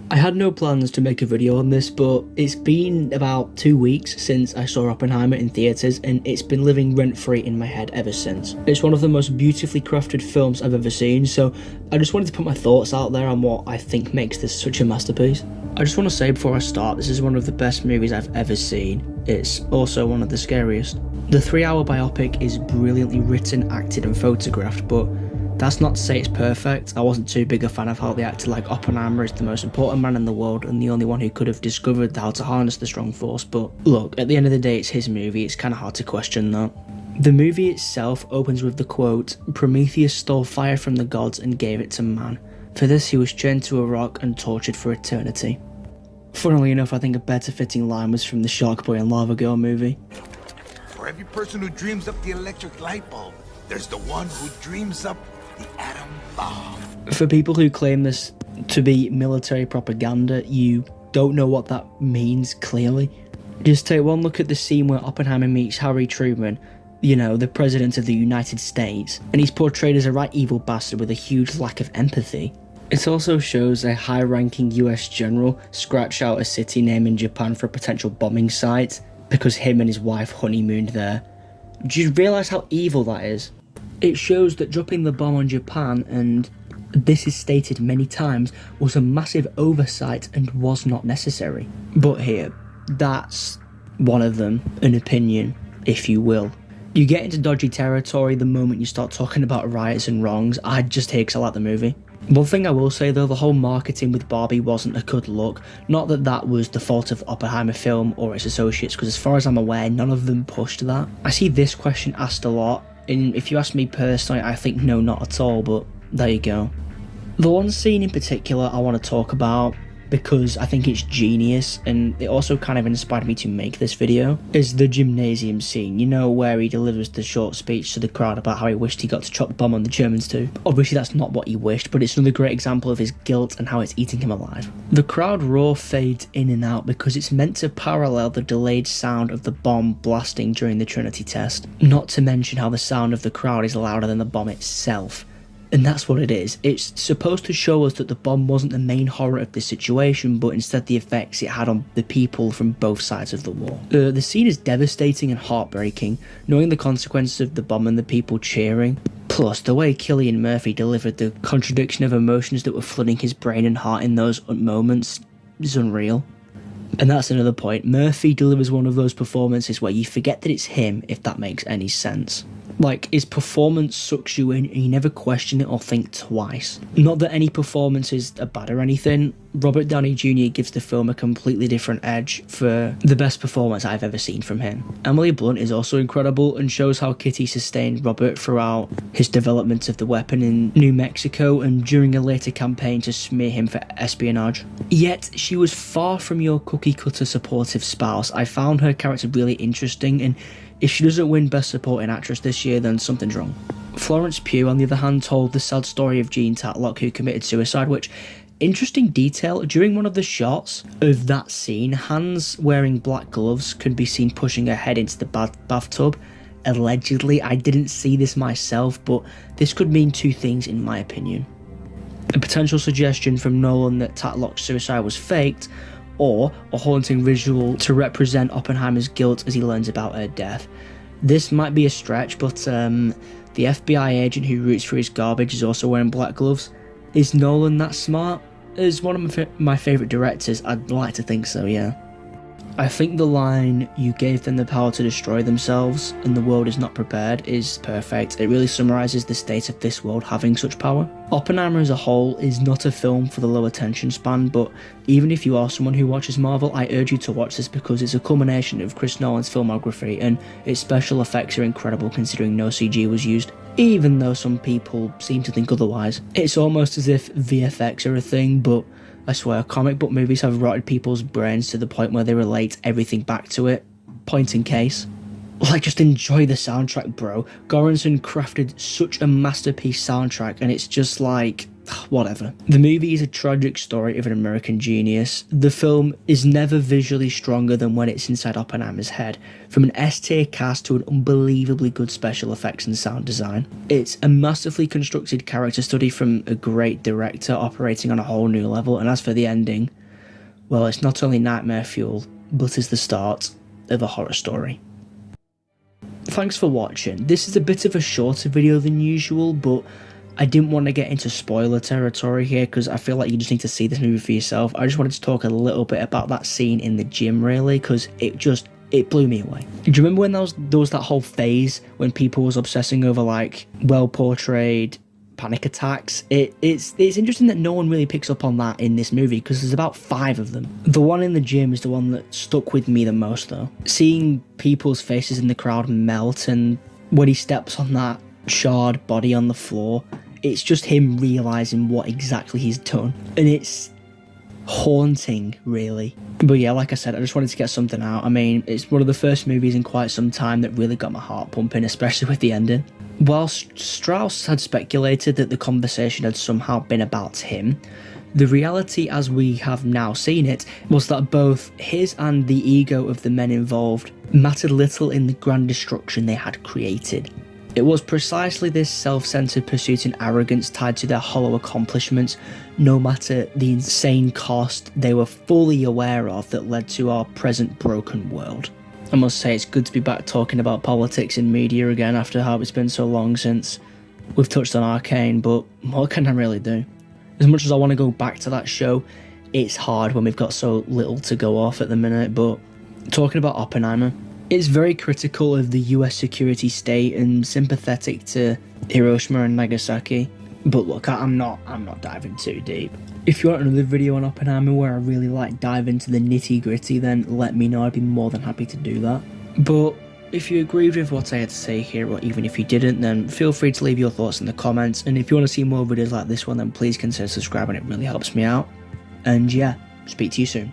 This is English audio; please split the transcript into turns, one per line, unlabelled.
I had no plans to make a video on this, but it's been about 2 weeks since I saw Oppenheimer in theatres, and it's been living rent-free in my head ever since. It's one of the most beautifully crafted films I've ever seen, so I just wanted to put my thoughts out there on what I think makes this such a masterpiece. I just want to say before I start, this is one of the best movies I've ever seen. It's also one of the scariest. The 3-hour biopic is brilliantly written, acted and photographed, but that's not to say it's perfect. I wasn't too big a fan of how they acted like Oppenheimer is the most important man in the world and the only one who could have discovered how to harness the strong force, but look, at the end of the day it's his movie, it's kind of hard to question that. The movie itself opens with the quote, "Prometheus stole fire from the gods and gave it to man. For this he was chained to a rock and tortured for eternity." Funnily enough, I think a better fitting line was from the Shark Boy and Lava Girl movie.
For every person who dreams up the electric light bulb, there's the one who dreams up the atom bomb.
For people who claim this to be military propaganda, you don't know what that means, clearly. Just take one look at the scene where Oppenheimer meets Harry Truman, you know, the President of the United States, and he's portrayed as a right evil bastard with a huge lack of empathy. It also shows a high-ranking US general scratch out a city name in Japan for a potential bombing site because him and his wife honeymooned there. Do you realise how evil that is? It shows that dropping the bomb on Japan, and this is stated many times, was a massive oversight and was not necessary. But here, that's one of them, an opinion, if you will. You get into dodgy territory the moment you start talking about riots and wrongs. I just hate 'cause I like the movie. One thing I will say though, the whole marketing with Barbie wasn't a good look. Not that that was the fault of Oppenheimer film or its associates, because as far as I'm aware, none of them pushed that. I see this question asked a lot, and if you ask me personally, I think no, not at all, but there you go. The one scene in particular I want to talk about, because I think it's genius, and it also kind of inspired me to make this video, is the gymnasium scene, you know, where he delivers the short speech to the crowd about how he wished he got to chop the bomb on the Germans too. Obviously that's not what he wished, but it's another great example of his guilt and how it's eating him alive. The crowd roar fades in and out because it's meant to parallel the delayed sound of the bomb blasting during the Trinity test, not to mention how the sound of the crowd is louder than the bomb itself. And that's what it is. It's supposed to show us that the bomb wasn't the main horror of the situation, but instead the effects it had on the people from both sides of the war. The scene is devastating and heartbreaking, knowing the consequences of the bomb and the people cheering. Plus, the way Cillian Murphy delivered the contradiction of emotions that were flooding his brain and heart in those moments is unreal. And that's another point. Murphy delivers one of those performances where you forget that it's him, if that makes any sense. Like, his performance sucks you in and you never question it or think twice. Not that any performances are bad or anything. Robert Downey Jr. gives the film a completely different edge for the best performance I've ever seen from him. Emily Blunt is also incredible and shows how Kitty sustained Robert throughout his development of the weapon in New Mexico and during a later campaign to smear him for espionage. Yet, she was far from your cookie-cutter supportive spouse. I found her character really interesting, and if she doesn't win Best Supporting Actress this year, then something's wrong. Florence Pugh, on the other hand, told the sad story of Jean Tatlock, who committed suicide, which, interesting detail, during one of the shots of that scene, hands wearing black gloves could be seen pushing her head into the bathtub. Allegedly, I didn't see this myself, but this could mean two things in my opinion. A potential suggestion from Nolan that Tatlock's suicide was faked, or a haunting visual to represent Oppenheimer's guilt as he learns about her death. This might be a stretch, but the FBI agent who roots for his garbage is also wearing black gloves. Is Nolan that smart? As one of my favourite directors, I'd like to think so, yeah. I think the line, "You gave them the power to destroy themselves and the world is not prepared," is perfect. It really summarises the state of this world having such power. Oppenheimer as a whole is not a film for the low attention span, but even if you are someone who watches Marvel, I urge you to watch this because it's a culmination of Chris Nolan's filmography and its special effects are incredible considering no CG was used. Even though some people seem to think otherwise. It's almost as if VFX are a thing, but I swear, comic book movies have rotted people's brains to the point where they relate everything back to it. Point in case. Like, just enjoy the soundtrack, bro. Göransson crafted such a masterpiece soundtrack, and it's just like, whatever. The movie is a tragic story of an American genius. The film is never visually stronger than when it's inside Oppenheimer's head, from an S-tier cast to an unbelievably good special effects and sound design. It's a massively constructed character study from a great director operating on a whole new level, and as for the ending, well, it's not only nightmare fuel, but is the start of a horror story. Thanks for watching. This is a bit of a shorter video than usual, but I didn't want to get into spoiler territory here because I feel like you just need to see this movie for yourself. I just wanted to talk a little bit about that scene in the gym, really, because it blew me away. Do you remember when there was that whole phase when people was obsessing over, like, well-portrayed panic attacks? It's interesting that no one really picks up on that in this movie because there's about 5 of them. The one in the gym is the one that stuck with me the most, though. Seeing people's faces in the crowd melt, and when he steps on that charred body on the floor, it's just him realising what exactly he's done, and it's haunting, really. But yeah, like I said, I just wanted to get something out. I mean, it's one of the first movies in quite some time that really got my heart pumping, especially with the ending. Whilst Strauss had speculated that the conversation had somehow been about him, the reality as we have now seen it was that both his and the ego of the men involved mattered little in the grand destruction they had created. It was precisely this self-centered pursuit and arrogance tied to their hollow accomplishments, no matter the insane cost they were fully aware of, that led to our present broken world. I must say, it's good to be back talking about politics in media again after how it's been so long since we've touched on Arcane, but what can I really do? As much as I want to go back to that show, it's hard when we've got so little to go off at the minute. But talking about Oppenheimer, it's very critical of the US security state and sympathetic to Hiroshima and Nagasaki. But look, I'm not diving too deep. If you want another video on Oppenheimer where I really dive into the nitty gritty, then let me know. I'd be more than happy to do that. But if you agreed with what I had to say here, or even if you didn't, then feel free to leave your thoughts in the comments. And if you want to see more videos like this one, then please consider subscribing. It really helps me out. And yeah, speak to you soon.